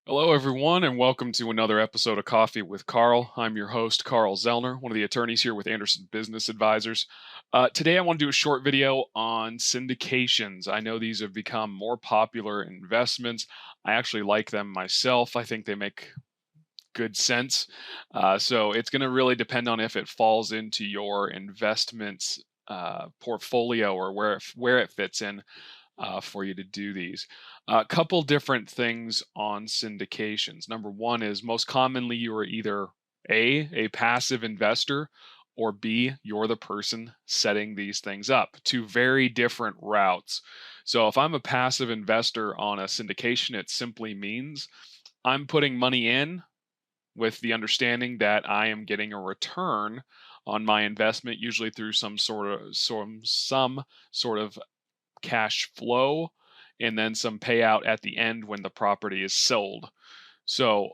Hello, everyone, and welcome to another episode of Coffee with Carl. I'm your host, Carl Zoellner, one of the attorneys here with Anderson Business Advisors. Today, I want to do a short video on syndications. I know these have become more popular investments. I actually like them myself. I think they make good sense. So it's going to really depend on if it falls into your investments portfolio or where it fits in for you to do these. A couple different things on syndications. Number one is most commonly you are either a passive investor, or B, you're the person setting these things up. Two very different routes. So if I'm a passive investor on a syndication, it simply means I'm putting money in with the understanding that I am getting a return on my investment, usually through some sort of cash flow, and then some payout at the end when the property is sold. So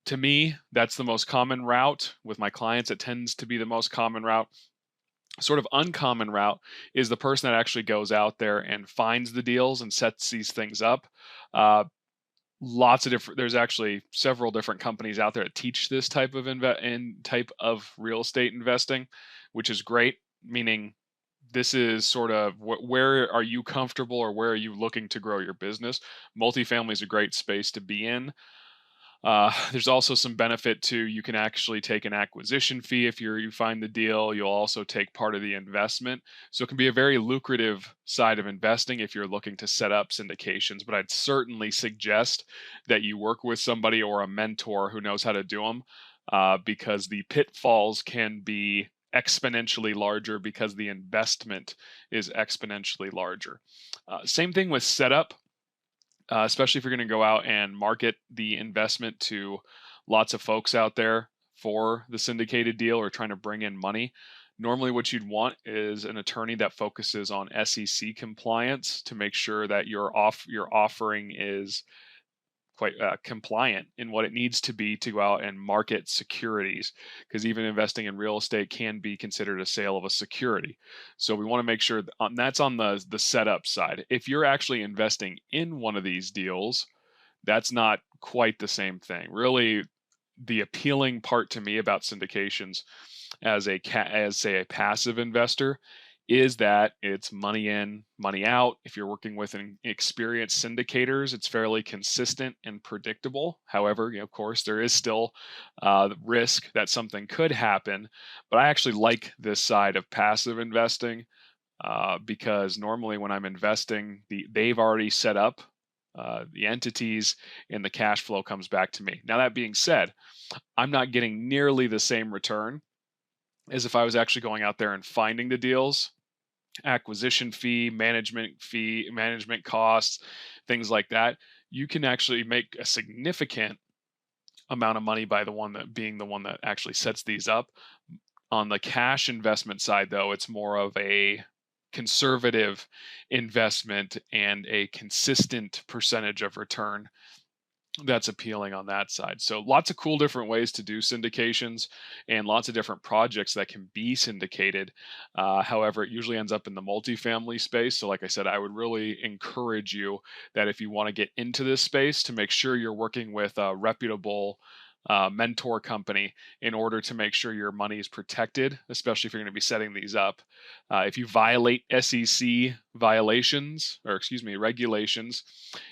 to me, that's the most common route. With my clients, it tends to be the most common route. Sort of uncommon route is the person that actually goes out there and finds the deals and sets these things up. Lots of different There's actually several different companies out there that teach this type of real estate investing, which is great, meaning this is sort of where are you comfortable or where are you looking to grow your business. Multifamily is a great space to be in. There's also some benefit to, you can actually take an acquisition fee if you find the deal. You'll also take part of the investment. So it can be a very lucrative side of investing if you're looking to set up syndications. But I'd certainly suggest that you work with somebody or a mentor who knows how to do them, because the pitfalls can be exponentially larger because the investment is exponentially larger. Same thing with setup. Especially if you're going to go out and market the investment to lots of folks out there for the syndicated deal or trying to bring in money. Normally, what you'd want is an attorney that focuses on SEC compliance to make sure that your offering is quite compliant in what it needs to be to go out and market securities, because even investing in real estate can be considered a sale of a security. So we want to make sure that's on the setup side. If you're actually investing in one of these deals, that's not quite the same thing. Really, the appealing part to me about syndications as say a passive investor is that it's money in, money out. If you're working with an experienced syndicators, it's fairly consistent and predictable. However, of course, there is still the risk that something could happen. But I actually like this side of passive investing, because normally when I'm investing, they've already set up the entities, and the cash flow comes back to me. Now, that being said, I'm not getting nearly the same return as if I was actually going out there and finding the deals. Acquisition fee, management costs, things like that. You can actually make a significant amount of money by the one that actually sets these up. On the cash investment side, though, it's more of a conservative investment and a consistent percentage of return that's appealing on that side. So lots of cool different ways to do syndications and lots of different projects that can be syndicated. However, it usually ends up in the multifamily space. So like I said, I would really encourage you that if you want to get into this space, to make sure you're working with a reputable mentor company in order to make sure your money is protected, especially if you're going to be setting these up. If you violate SEC regulations,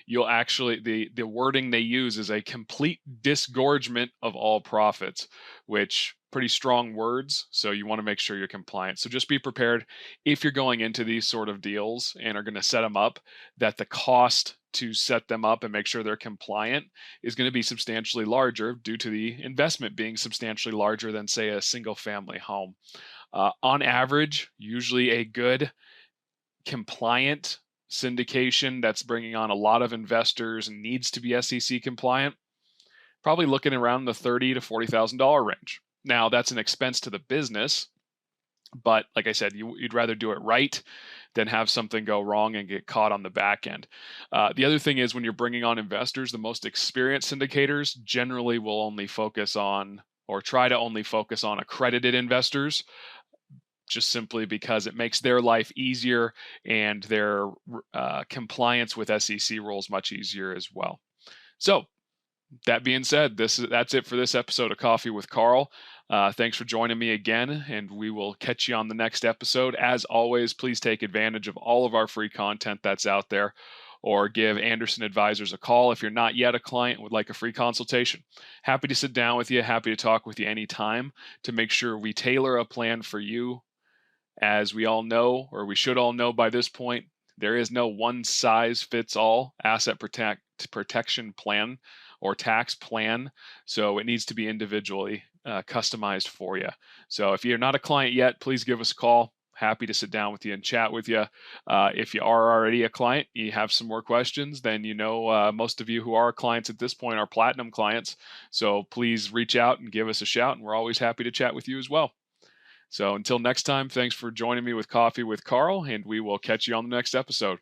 you'll actually, the wording they use is a complete disgorgement of all profits, which pretty strong words. So you want to make sure you're compliant. So just be prepared if you're going into these sort of deals and are going to set them up, that the cost to set them up and make sure they're compliant is going to be substantially larger due to the investment being substantially larger than, say, a single family home. On average, usually a good compliant syndication that's bringing on a lot of investors and needs to be SEC compliant, probably looking around the $30,000 to $40,000 range. Now, that's an expense to the business, but like I said, you'd rather do it right than have something go wrong and get caught on the back end. The other thing is, when you're bringing on investors, the most experienced syndicators generally will only focus on, or try to only focus on, accredited investors, just simply because it makes their life easier and their compliance with SEC rules much easier as well. So That being said, that's it for this episode of Coffee with Carl. Thanks for joining me again, and we will catch you on the next episode. As always, please take advantage of all of our free content that's out there, or give Anderson Advisors a call if you're not yet a client and would like a free consultation. Happy to sit down with you, happy to talk with you anytime to make sure we tailor a plan for you. As we all know, or we should all know by this point, there is no one size fits all asset protection plan or tax plan. So it needs to be individually customized for you. So if you're not a client yet, please give us a call. Happy to sit down with you and chat with you. If you are already a client, you have some more questions, then most of you who are clients at this point are platinum clients. So please reach out and give us a shout, and we're always happy to chat with you as well. So until next time, thanks for joining me with Coffee with Carl, and we will catch you on the next episode.